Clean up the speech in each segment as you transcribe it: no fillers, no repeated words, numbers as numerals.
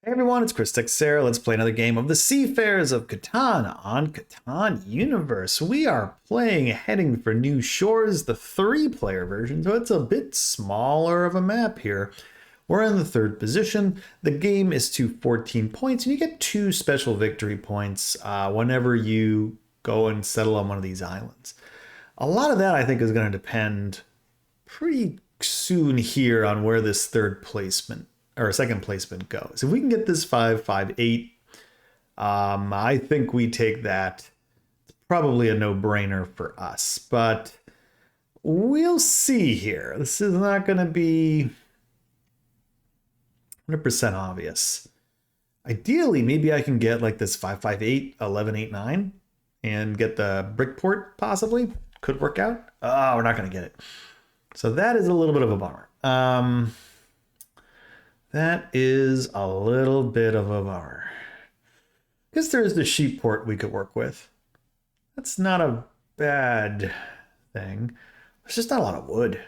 Hey everyone, it's Chris Texera. Let's play another game of the Seafarers of Catan on Catan Universe. We are playing Heading for New Shores, the 3-player version, so it's a bit smaller of a map here. We're in the 3rd position. The game is to 14 points, and you get 2 special victory points whenever you go and settle on one of these islands. A lot of that, I think, is going to depend pretty soon here on where this 3rd placement or 2nd placement goes. If we can get this 5, 5, 8, I think we take that. It's probably a no-brainer for us, but we'll see here. This is not going to be 100% obvious. Ideally, maybe I can get like this 5, 5, 8, 11, 8, 9 and get the brick port possibly. Could work out. Oh, we're not going to get it. So that is a little bit of a bummer. That is a little bit of a bummer. I guess there is the sheep port we could work with. That's not a bad thing. There's just not a lot of wood.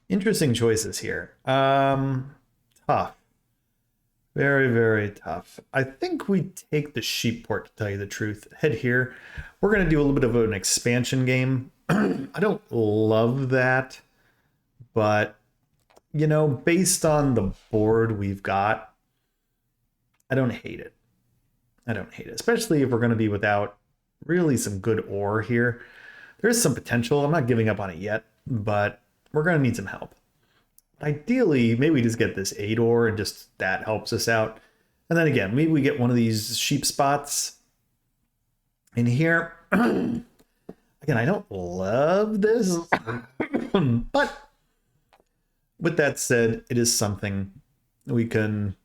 Interesting choices here. Tough. Very, very tough. I think we take the sheep port, to tell you the truth. Head here. We're going to do a little bit of an expansion game. I don't love that, but, you know, based on the board we've got, I don't hate it. I don't hate it, especially if we're going to be without really some good ore here. There is some potential. I'm not giving up on it yet, but we're going to need some help. Ideally, maybe we just get this 8 ore and just that helps us out. And then again, maybe we get one of these sheep spots in here. Again, I don't love this, but with that said, it is something we can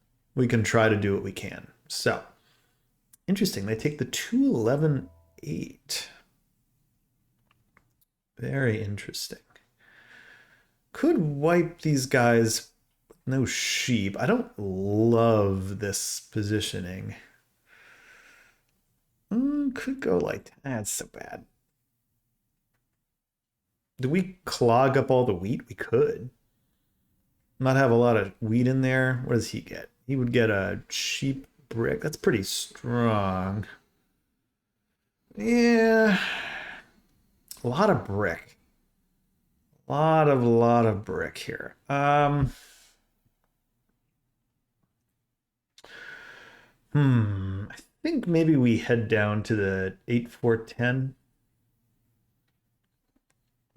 try to do what we can. So interesting. They take the 2, 11, 8. Very interesting. Could wipe these guys with no sheep. I don't love this positioning. Could go like that's so bad. Do we clog up all the wheat? We could. Not have a lot of wheat in there. What does he get? He would get a sheep brick. That's pretty strong. Yeah. A lot of brick. Lot of brick here. I think maybe we head down to the 8, 4, 10.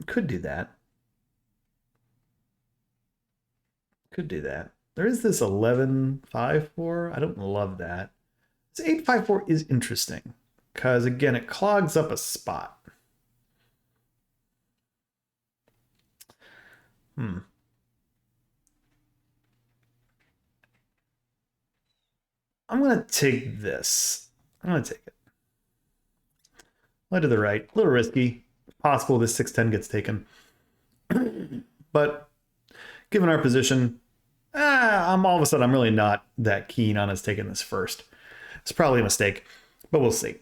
Could do that. Could do that. There is this 11, 5, 4. I don't love that. This 8, 5, 4 is interesting because again, it clogs up a spot. I'm going to take this. I'm going to take it. Light to the right. A little risky. Possible this 610 gets taken. But given our position, I'm all of a sudden, I'm really not that keen on us taking this first. It's probably a mistake, but we'll see.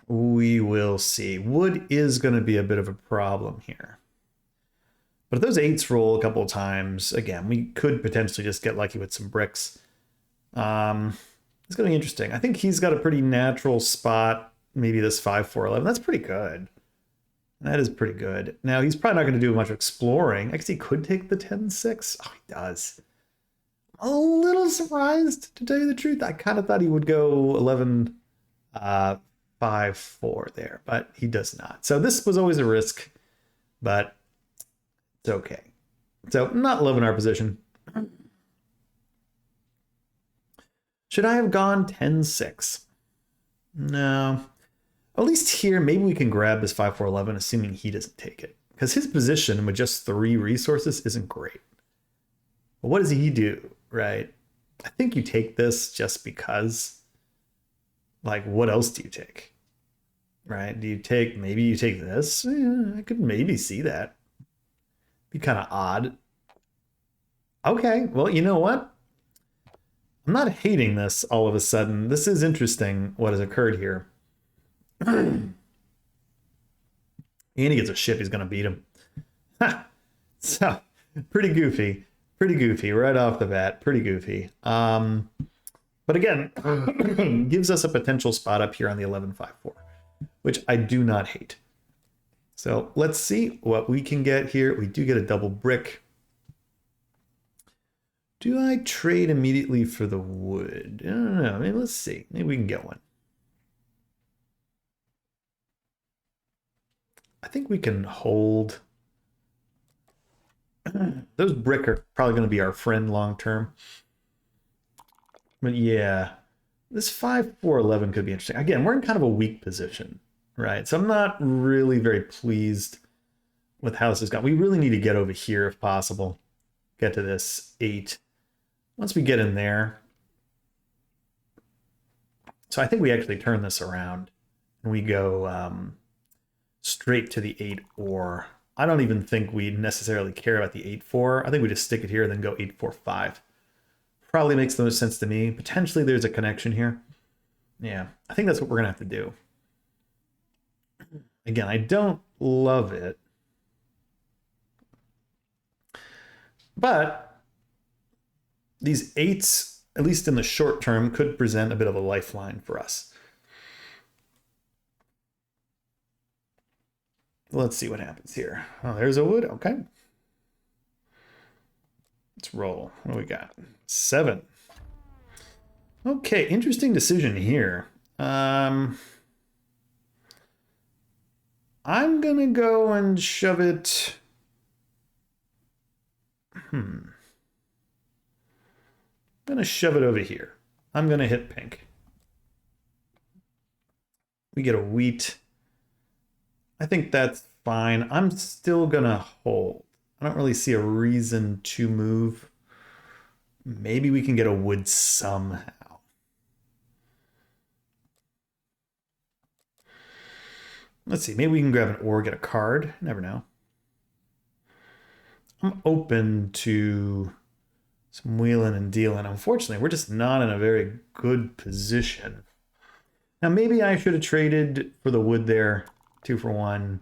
We will see. Wood is going to be a bit of a problem here. But if those 8s roll a couple of times, again, we could potentially just get lucky with some bricks. It's going to be interesting. I think he's got a pretty natural spot. Maybe this 5, 4, 11. That's pretty good. That is pretty good. Now, he's probably not going to do much exploring. I guess he could take the 10, 6. Oh, he does. I'm a little surprised, to tell you the truth. I kind of thought he would go 11, 5, 4 there, but he does not. So this was always a risk, but it's okay. So not loving our position. Should I have gone 10, 6? No. At least here, maybe we can grab this 5, 4, 11, assuming he doesn't take it. Because his position with just 3 resources isn't great. But what does he do, right? I think you take this just because. Like, what else do you take? Right? Do you take, maybe you take this? I could maybe see that. Be kind of odd. Okay, well, you know what? I'm not hating this all of a sudden. This is interesting what has occurred here. And he gets a ship, he's going to beat him. Ha! So, pretty goofy. Pretty goofy right off the bat. Pretty goofy. But again, gives us a potential spot up here on the 1154, which I do not hate. So let's see what we can get here. We do get a double brick. Do I trade immediately for the wood? I don't know. Maybe let's see. Maybe we can get one. I think we can hold. Those brick are probably going to be our friend long term. But yeah, this 5-4-11 could be interesting. Again, we're in kind of a weak position, right? So I'm not really very pleased with how this has gone. We really need to get over here if possible. Get to this 8. Once we get in there. So I think we actually turn this around and we go straight to the 8 or. I don't even think we necessarily care about the 8-4. I think we just stick it here and then go 8-4-5. Probably makes the most sense to me. Potentially there's a connection here. Yeah, I think that's what we're going to have to do. Again, I don't love it. But these 8s, at least in the short term, could present a bit of a lifeline for us. Let's see what happens here. Oh, there's a wood. Okay. Let's roll. What do we got? 7. Okay, interesting decision here. I'm gonna go and shove it. I'm gonna shove it over here. I'm gonna hit pink. We get a wheat. I think that's fine. I'm still gonna hold. I don't really see a reason to move. Maybe we can get a wood somehow. Let's see. Maybe we can grab an ore, get a card. Never know. I'm open to some wheeling and dealing. Unfortunately, we're just not in a very good position. Now, maybe I should have traded for the wood there. 2 for 1.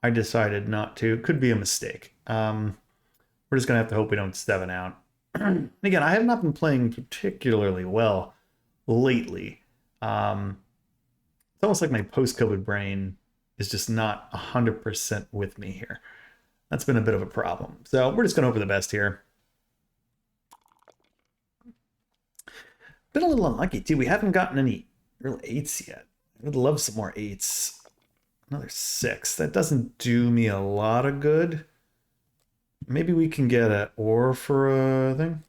I decided not to. Could be a mistake. We're just going to have to hope we don't 7 out. And again, I have not been playing particularly well lately. It's almost like my post-COVID brain is just not 100% with me here. That's been a bit of a problem. So we're just going to hope for the best here. Been a little unlucky, too. We haven't gotten any real 8s yet. I would love some more 8s. Another 6. That doesn't do me a lot of good. Maybe we can get an ore for a thing.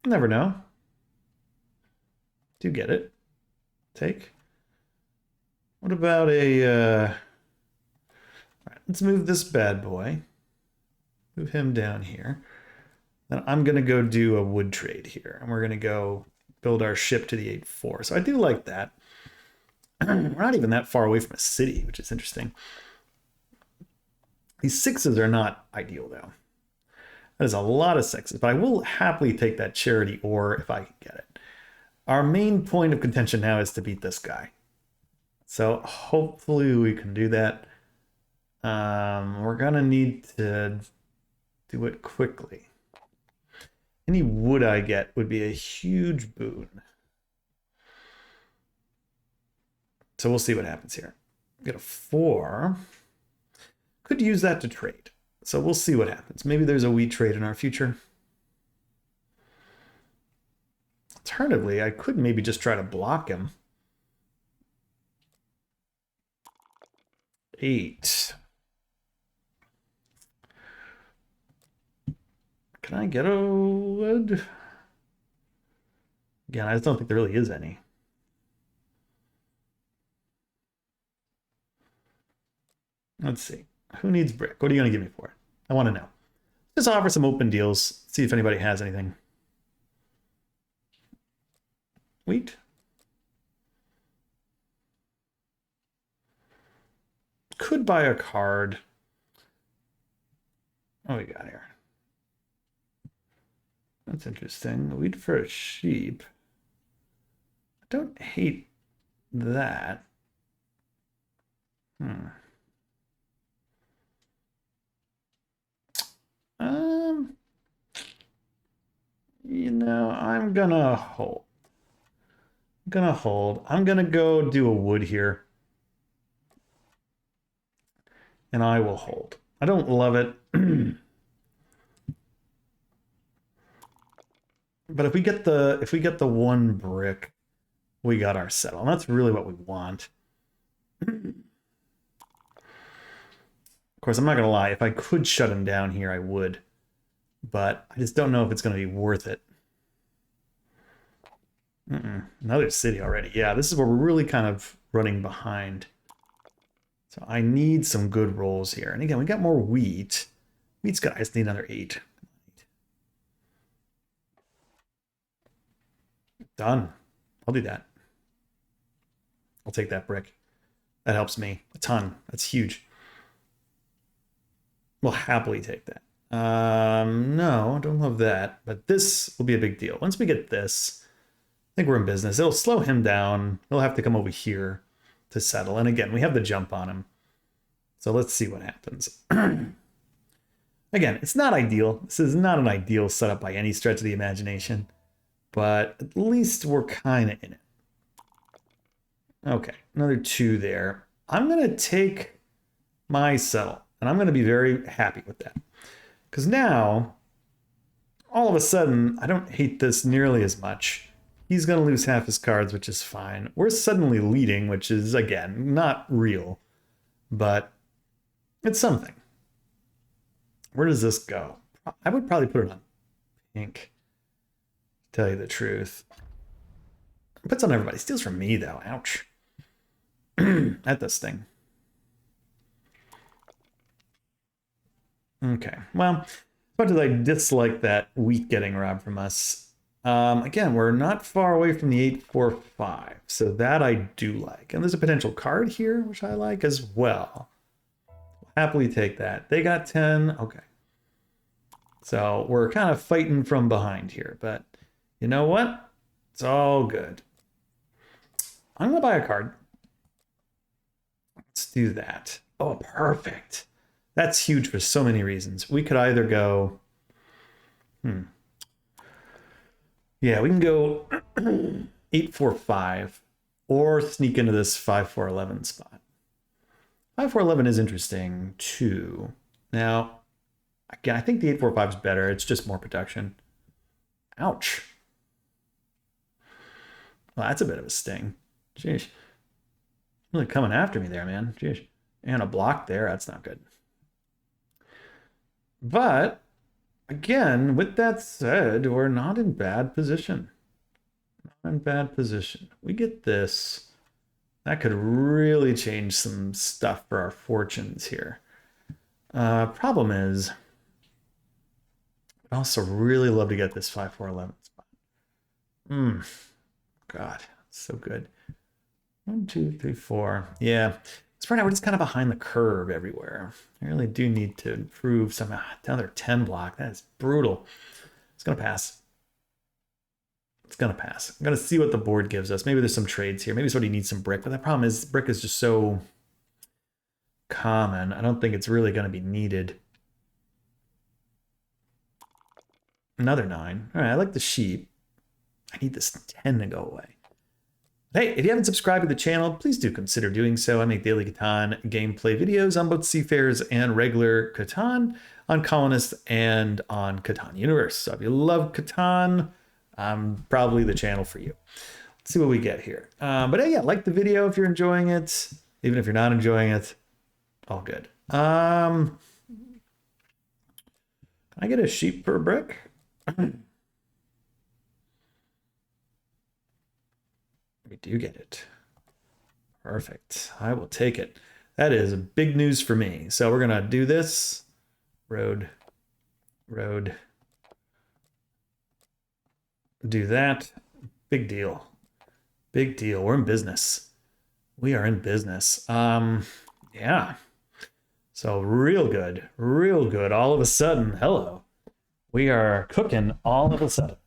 Never know. Do get it. Take. What about a... All right, let's move this bad boy. Move him down here. Then I'm going to go do a wood trade here. And we're going to go build our ship to the 8-4. So I do like that. We're not even that far away from a city, which is interesting. These 6s are not ideal, though. That is a lot of 6s, but I will happily take that charity ore if I can get it. Our main point of contention now is to beat this guy. So hopefully we can do that. We're going to need to do it quickly. Any wood I get would be a huge boon. So we'll see what happens here. Get a 4. Could use that to trade. So we'll see what happens. Maybe there's a wheat trade in our future. Alternatively, I could maybe just try to block him. 8. Can I get a wood? Again, I just don't think there really is any. Let's see. Who needs brick? What are you going to give me for it? I want to know. Just offer some open deals. See if anybody has anything. Wheat. Could buy a card. What we got here? That's interesting. Wheat for a sheep. I don't hate that. Hmm. You know, I'm gonna hold. I'm gonna go do a wood here. And I will hold. I don't love it. But if we get the one brick, we got our settle. And that's really what we want. Of course, I'm not gonna lie, if I could shut him down here, I would. But I just don't know if it's gonna be worth it. Another city already. Yeah, this is where we're really kind of running behind. So I need some good rolls here. And again, we got more wheat. Wheat's got, I just need another 8. Done. I'll do that. I'll take that brick. That helps me a ton. That's huge. We'll happily take that. No, don't love that. But this will be a big deal. Once we get this, I think we're in business. It'll slow him down. He'll have to come over here to settle. And again, we have the jump on him. So let's see what happens. Again, it's not ideal. This is not an ideal setup by any stretch of the imagination. But at least we're kind of in it. Okay, another 2 there. I'm going to take my settle. And I'm going to be very happy with that. Because now, all of a sudden, I don't hate this nearly as much. He's going to lose half his cards, which is fine. We're suddenly leading, which is, again, not real. But it's something. Where does this go? I would probably put it on pink. To tell you the truth. It puts on everybody. Steals from me, though. Ouch. At this thing. Okay. Well, as much as I dislike that wheat getting robbed from us, again, we're not far away from the 845. So that I do like. And there's a potential card here, which I like as well. We'll happily take that. They got 10. Okay. So we're kind of fighting from behind here. But you know what? It's all good. I'm going to buy a card. Let's do that. Oh, perfect. That's huge for so many reasons. We could either go... Yeah, we can go 845 or sneak into this 5411 spot. 5411 is interesting too. Now, again, I think the 845 is better. It's just more protection. Ouch. Well, that's a bit of a sting. Jeez. Really coming after me there, man. Jeez. And a block there. That's not good. But, again, with that said, we're not in bad position. Not in bad position. We get this. That could really change some stuff for our fortunes here. Problem is, I'd also really love to get this 5411 spot. God, so good. 1, 2, 3, 4. Yeah. So right now we're just kind of behind the curve everywhere. I really do need to improve some. Another 10 block. That is brutal. It's going to pass. It's going to pass. I'm going to see what the board gives us. Maybe there's some trades here. Maybe somebody needs some brick. But the problem is brick is just so common. I don't think it's really going to be needed. Another 9. All right, I like the sheep. I need this 10 to go away. Hey, if you haven't subscribed to the channel, please do consider doing so. I make daily Catan gameplay videos on both Seafarers and regular Catan, on Colonists and on Catan Universe. So if you love Catan, I'm probably the channel for you. Let's see what we get here. But yeah, like the video if you're enjoying it. Even if you're not enjoying it, all good. Can I get a sheep per brick? We do get it. Perfect. I will take it. That is big news for me. So we're going to do this. Road. Do that. Big deal. Big deal. We're in business. We are in business. Yeah. So real good. Real good. All of a sudden. Hello. We are cooking all of a sudden.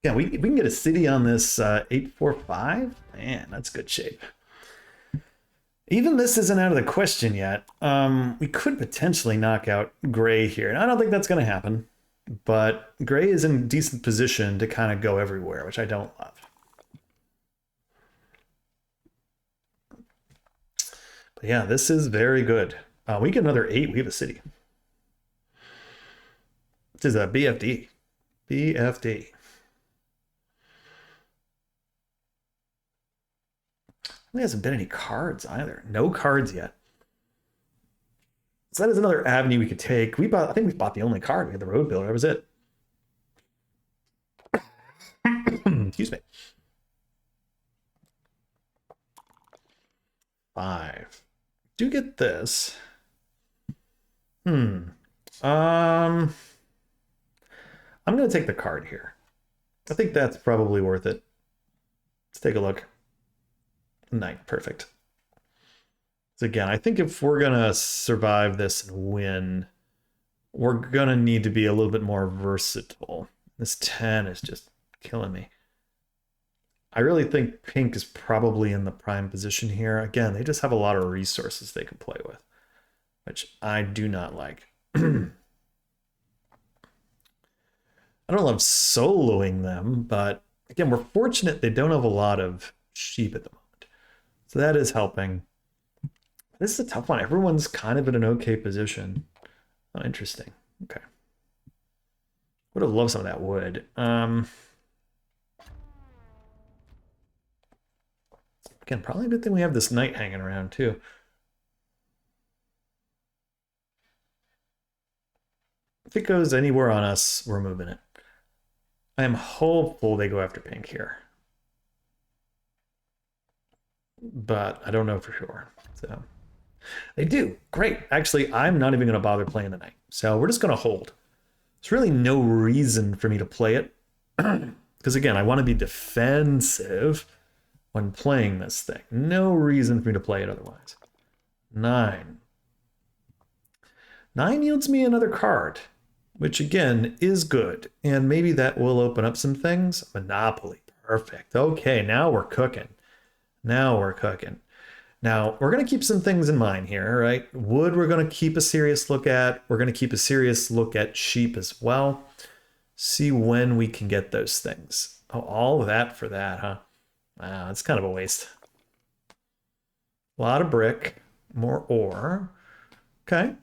Yeah, we can get a city on this 845. Man, that's good shape. Even this isn't out of the question yet. We could potentially knock out gray here, and I don't think that's going to happen. But gray is in a decent position to kind of go everywhere, which I don't love. But yeah, this is very good. We get another 8. We have a city. This is a BFD. BFD. There hasn't been any cards either. No cards yet. So that is another avenue we could take. I think we bought the only card. We had the road builder. That was it. Excuse me. 5. Do get this. I'm gonna take the card here. I think that's probably worth it. Let's take a look. Knight, perfect. So again, I think if we're gonna survive this and win, we're gonna need to be a little bit more versatile. This 10 is just killing me. I really think pink is probably in the prime position here. Again, they just have a lot of resources they can play with, which I do not like. I don't love soloing them, but again, we're fortunate they don't have a lot of sheep at the moment. So that is helping. This is a tough one. Everyone's kind of in an okay position. Oh, interesting. Okay. Would have loved some of that wood. Again, probably a good thing we have this knight hanging around too. If it goes anywhere on us, we're moving it. I am hopeful they go after pink here. But I don't know for sure. So they do. Great. Actually, I'm not even going to bother playing the knight. So we're just going to hold. There's really no reason for me to play it. Because again, I want to be defensive when playing this thing. No reason for me to play it otherwise. 9. 9 yields me another card, which again is good. And maybe that will open up some things. Monopoly. Perfect. Okay, now we're cooking. Now we're cooking. Now, we're going to keep some things in mind here, right? Wood, we're going to keep a serious look at. We're going to keep a serious look at sheep as well. See when we can get those things. Oh, all of that for that, huh? Wow, it's kind of a waste. A lot of brick, more ore. Okay.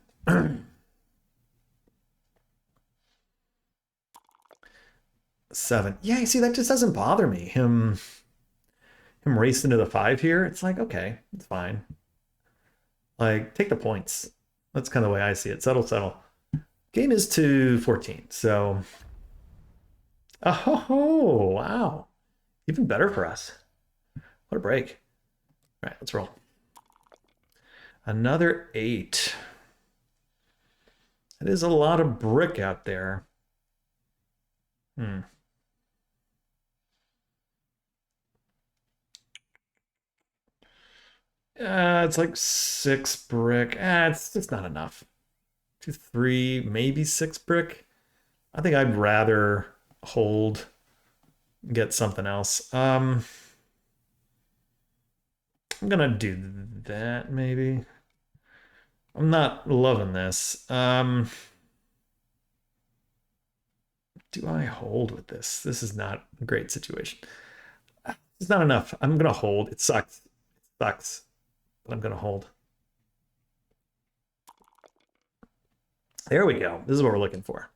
7. Yeah, you see, that just doesn't bother me. Him racing to the 5 here, it's like, okay, it's fine. Like, take the points. That's kind of the way I see it. Settle, settle. Game is to 14, so... Oh, wow. Even better for us. What a break. All right, let's roll. Another 8. It is a lot of brick out there. It's like 6 brick. It's just not enough. 2, 3, maybe 6 brick. I think I'd rather hold, get something else. I'm gonna do that maybe. I'm not loving this. Do I hold with this? This is not a great situation. It's not enough. I'm gonna hold. It sucks. It sucks. But I'm gonna hold. There we go. This is what we're looking for.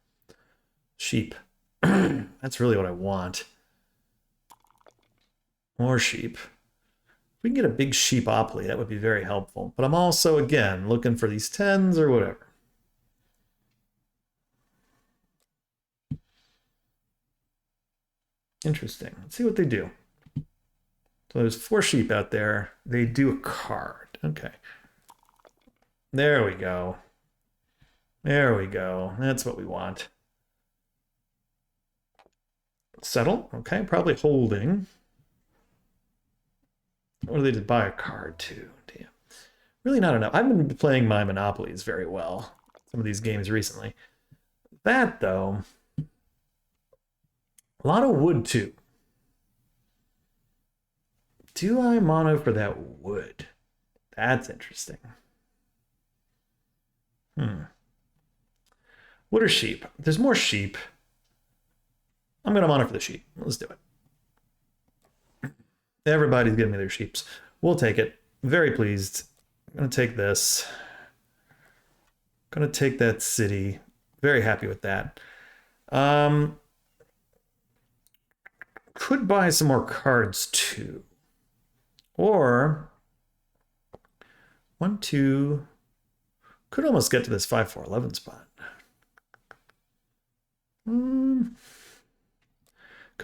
Sheep. That's really what I want. More sheep. If we can get a big sheepopoly, that would be very helpful. But I'm also, again, looking for these 10s or whatever. Interesting. Let's see what they do. So there's 4 sheep out there. They do a card. Okay. There we go. There we go. That's what we want. Settle. Okay, probably holding. Or they did buy a card too. Damn. Really not enough. I've been playing my monopolies very well. Some of these games recently. That though. A lot of wood too. Do I mono for that wood? That's interesting. What are sheep? There's more sheep. I'm going to monitor the sheep. Let's do it. Everybody's giving me their sheeps. We'll take it. Very pleased. I'm going to take this. Going to take that city. Very happy with that. Could buy some more cards too. Or 1, 2. Could almost get to this 5, 4, 11 spot. Could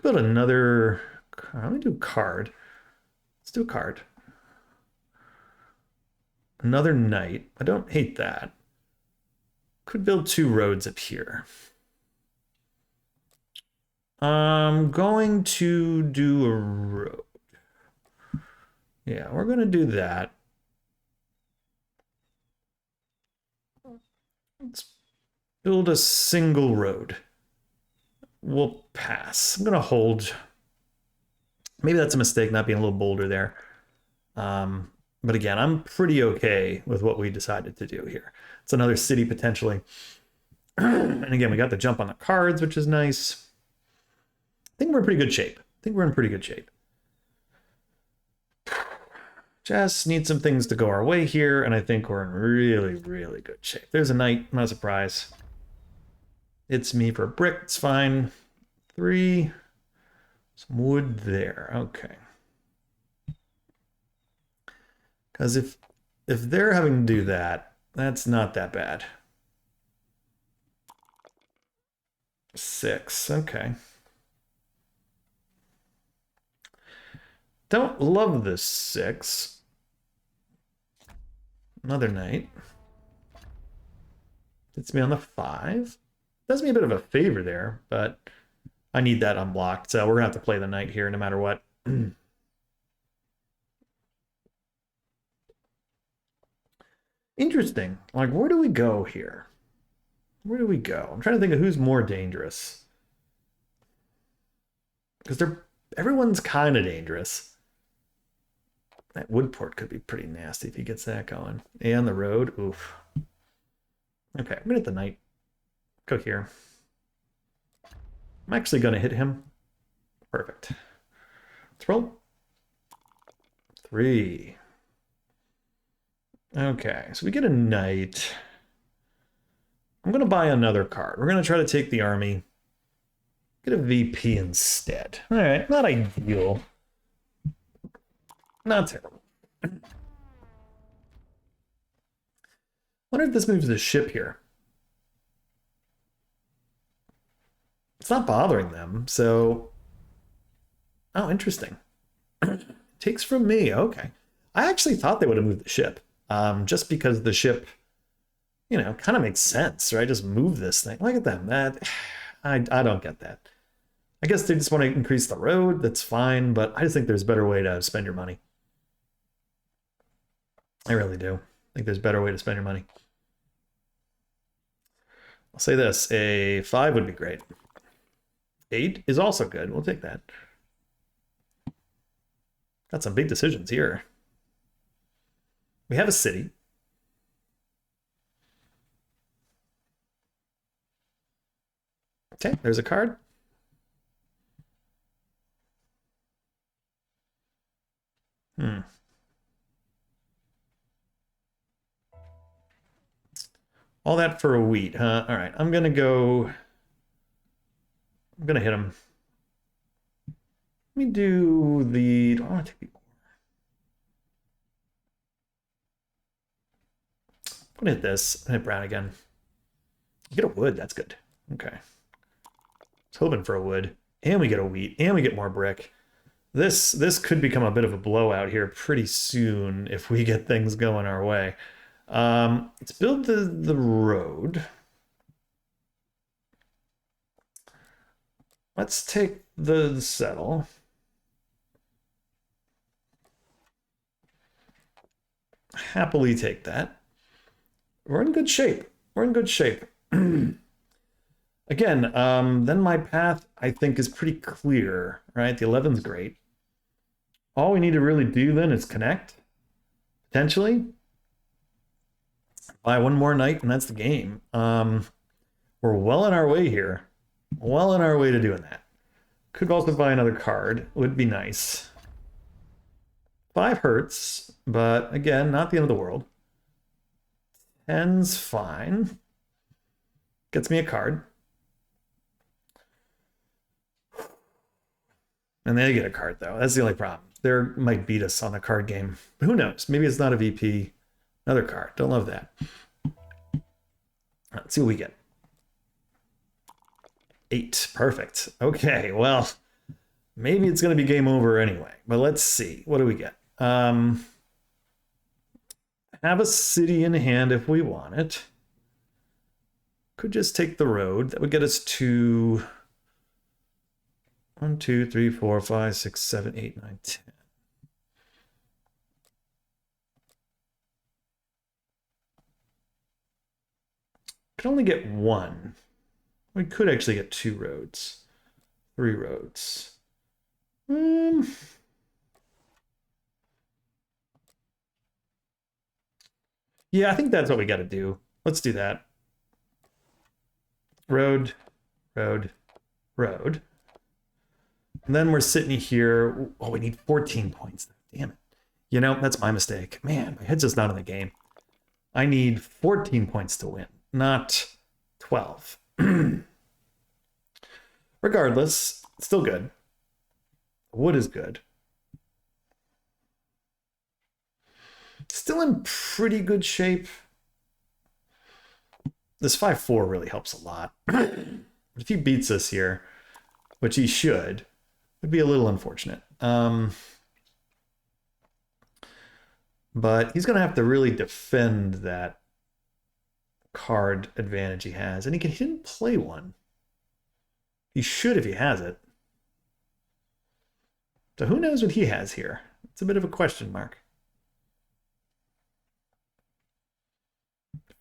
build another. Let me do card. Let's do a card. Another knight. I don't hate that. Could build 2 roads up here. I'm going to do a road. Yeah, we're going to do that. Let's build a single road. We'll pass. I'm going to hold. Maybe that's a mistake, not being a little bolder there. But again, I'm pretty okay with what we decided to do here. It's another city potentially. And again, we got the jump on the cards, which is nice. I think we're in pretty good shape. Just need some things to go our way here, and I think we're in really, really good shape. There's a knight, not a surprise. It's me for a brick, it's fine. 3, some wood there, okay. Because if they're having to do that, that's not that bad. 6, okay. Don't love this 6. Another knight. Gets me on the 5. Does me a bit of a favor there, but I need that unblocked, so we're gonna have to play the knight here no matter what. Interesting. Like, where do we go here? Where do we go? I'm trying to think of who's more dangerous. Because everyone's kind of dangerous. That Woodport could be pretty nasty if he gets that going. And the road, oof. Okay, I'm gonna hit the knight. Go here. I'm actually gonna hit him. Perfect. Let's roll. 3. Okay, so we get a knight. I'm gonna buy another card. We're gonna try to take the army. Get a VP instead. All right, not ideal. Not terrible. Wonder if this moves the ship here. It's not bothering them, so... Oh, interesting. Takes from me, okay. I actually thought they would have moved the ship. Just because the ship, you know, kind of makes sense, right? Just move this thing. Look at them. I don't get that. I guess they just want to increase the road. That's fine, but I just think there's a better way to spend your money. I really do. I think there's a better way to spend your money. I'll say this. A 5 would be great. 8 is also good. We'll take that. Got some big decisions here. We have a city. Okay, there's a card. All that for a wheat, huh? All right, I'm gonna hit him. Let me do the... Do I want to take the... I'm gonna hit this. Hit brown again. Get a wood. That's good. Okay. I was hoping for a wood, and we get a wheat, and we get more brick. This could become a bit of a blowout here pretty soon if we get things going our way. Let's build the road. Let's take the settle. Happily take that. We're in good shape. We're in good shape. Again, then my path, I think, is pretty clear, right? The 11's great. All we need to really do then is connect. Potentially. Buy one more night, and that's the game. We're well on our way here. Well on our way to doing that. Could also buy another card. Would be nice. 5 hurts, but again, not the end of the world. 10's fine. Gets me a card. And they get a card, though. That's the only problem. They might beat us on the card game. But who knows? Maybe it's not a VP. Another card. Don't love that. Let's see what we get. 8. Perfect. Okay, well, maybe it's going to be game over anyway. But let's see. What do we get? Have a city in hand if we want it. Could just take the road. That would get us to 1, 2, 3, 4, 5, 6, 7, 8, 9, 10. Could only get 1. We could actually get 2 roads. 3 roads. Yeah, I think that's what we got to do. Let's do that. Road, road, road. And then we're sitting here. Oh, we need 14 points. Damn it. You know, that's my mistake. Man, my head's just not in the game. I need 14 points to win, not 12. Regardless, still good. Wood is good. Still in pretty good shape. This 5-4 really helps a lot. If he beats us here, which he should, would be a little unfortunate. But he's going to have to really defend that card advantage he has. And he didn't play one. He should if he has it. So who knows what he has here? It's a bit of a question mark.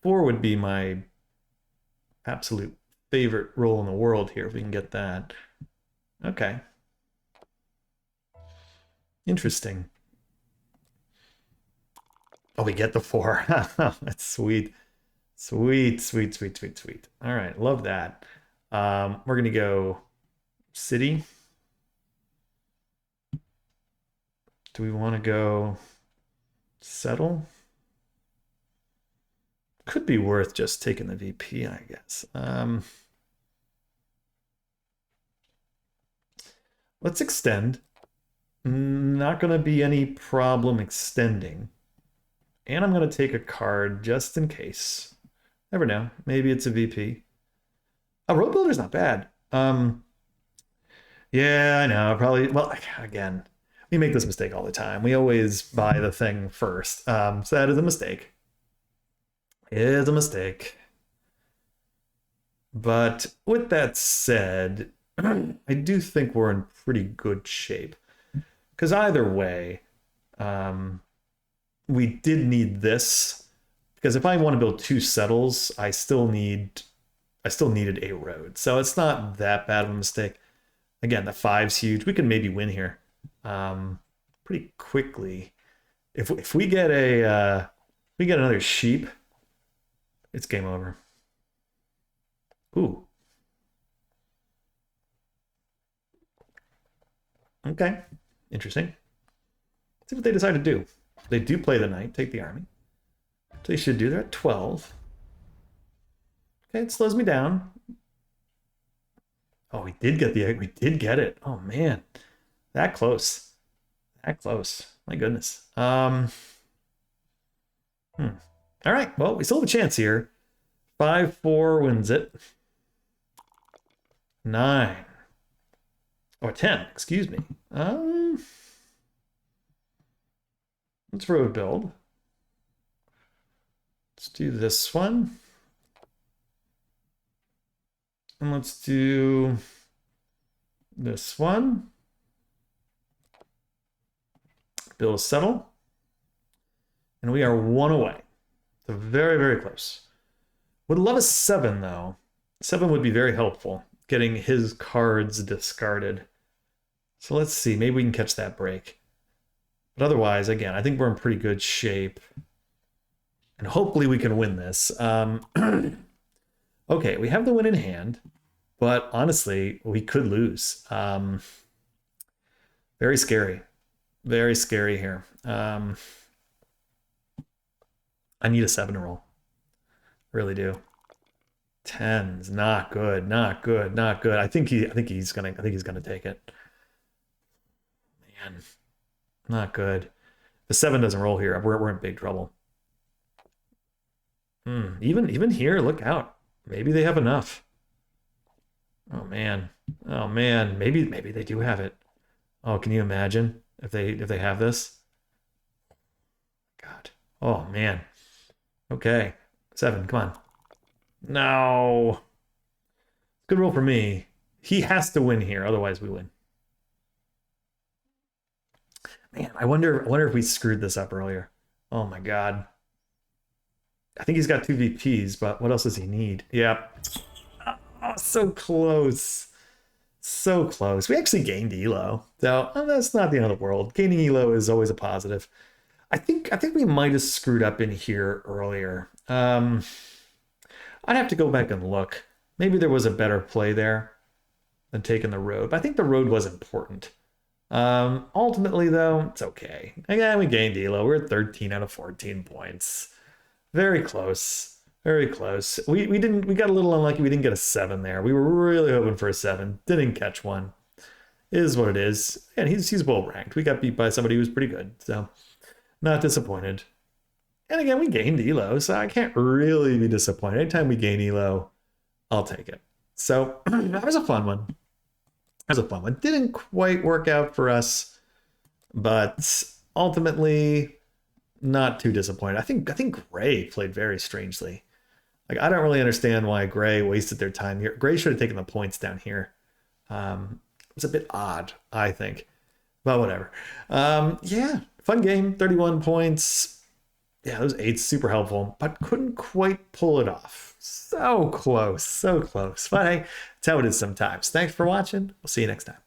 4 would be my absolute favorite roll in the world here if we can get that. Okay. Interesting. Oh, we get the 4. That's sweet. Sweet, sweet, sweet, sweet, sweet. All right, love that. We're going to go city. Do we want to go settle? Could be worth just taking the VP, I guess. Let's extend. Not going to be any problem extending. And I'm going to take a card just in case. Never know. Maybe it's a VP. A road builder's not bad. Yeah, I know. Probably. Well, again, we make this mistake all the time. We always buy the thing first. So that is a mistake. It is a mistake. But with that said, I do think we're in pretty good shape. Because either way, we did need this. Because if I want to build 2 settles, I still needed a road. So it's not that bad of a mistake. Again, the 5's huge. We can maybe win here pretty quickly. If we get another sheep, it's game over. Ooh. Okay. Interesting. Let's see what they decide to do. They do play the knight, take the army. They should do. They're at 12. Okay, it slows me down. Oh, we did get it. Oh man. That close. That close. My goodness. All right. Well, we still have a chance here. 5-4 wins it. 9. Or 10, excuse me. Let's road build. Let's do this one. And let's do this one. Build a settle. And we are 1 away. So very, very close. Would love a 7, though. 7 would be very helpful, getting his cards discarded. So let's see. Maybe we can catch that break. But otherwise, again, I think we're in pretty good shape. And hopefully we can win this. Okay, we have the win in hand. But honestly, we could lose. Very scary. Very scary here. I need a 7 roll. Really do. 10's not good. Not good. Not good. I think he's gonna take it. Man, not good. The 7 doesn't roll here. We're in big trouble. Even here, look out. Maybe they have enough. Oh man. Oh man. Maybe they do have it. Oh, can you imagine if they have this? God. Oh man. Okay. 7, come on. No. Good roll for me. He has to win here, otherwise we win. Man, I wonder if we screwed this up earlier. Oh my God. I think he's got 2 VPs, but what else does he need? Yeah. Oh, so close. So close. We actually gained Elo. So that's not the end of the world. Gaining Elo is always a positive. I think we might have screwed up in here earlier. I'd have to go back and look. Maybe there was a better play there than taking the road. But I think the road was important. Ultimately, though, it's okay. Again, we gained Elo. We're at 13 out of 14 points. Very close. Very close. We got a little unlucky. We didn't get a 7 there. We were really hoping for a 7. Didn't catch one. It is what it is. And he's well ranked. We got beat by somebody who was pretty good. So not disappointed. And again, we gained Elo, so I can't really be disappointed. Anytime we gain Elo, I'll take it. So that was a fun one. That was a fun one. Didn't quite work out for us, but ultimately not too disappointed. I think Gray played very strangely. Like, I don't really understand why Gray wasted their time here. Gray should have taken the points down here. It was a bit odd, I think. But whatever. Yeah, fun game. 31 points. Yeah, those 8's super helpful, but couldn't quite pull it off. So close, so close. But hey, that's how it is sometimes. Thanks for watching. We'll see you next time.